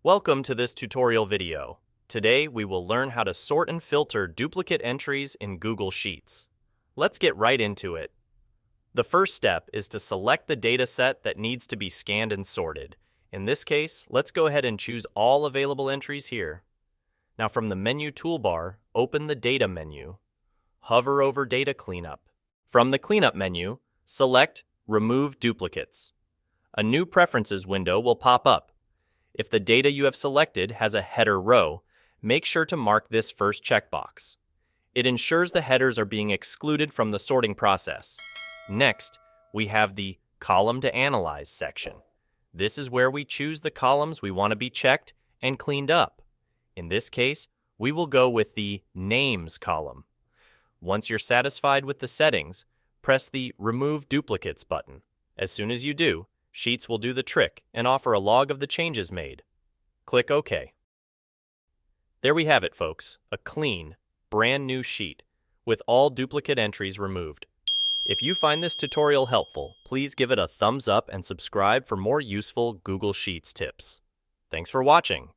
Welcome to this tutorial video. Today we will learn how to sort and filter duplicate entries in Google Sheets. Let's get right into it. The first step is to select the data set that needs to be scanned and sorted. In this case, let's go ahead and choose all available entries here. Now from the menu toolbar, open the Data menu. Hover over Data Cleanup. From the Cleanup menu, select Remove Duplicates. A new Preferences window will pop up. If the data you have selected has a header row, make sure to mark this first checkbox. It ensures the headers are being excluded from the sorting process. Next, we have the Column to Analyze section. This is where we choose the columns we want to be checked and cleaned up. In this case, we will go with the Names column. Once you're satisfied with the settings, press the Remove Duplicates button. As soon as you do, Sheets will do the trick and offer a log of the changes made. Click OK. There we have it, folks, a clean, brand new sheet with all duplicate entries removed. If you find this tutorial helpful, please give it a thumbs up and subscribe for more useful Google Sheets tips. Thanks for watching.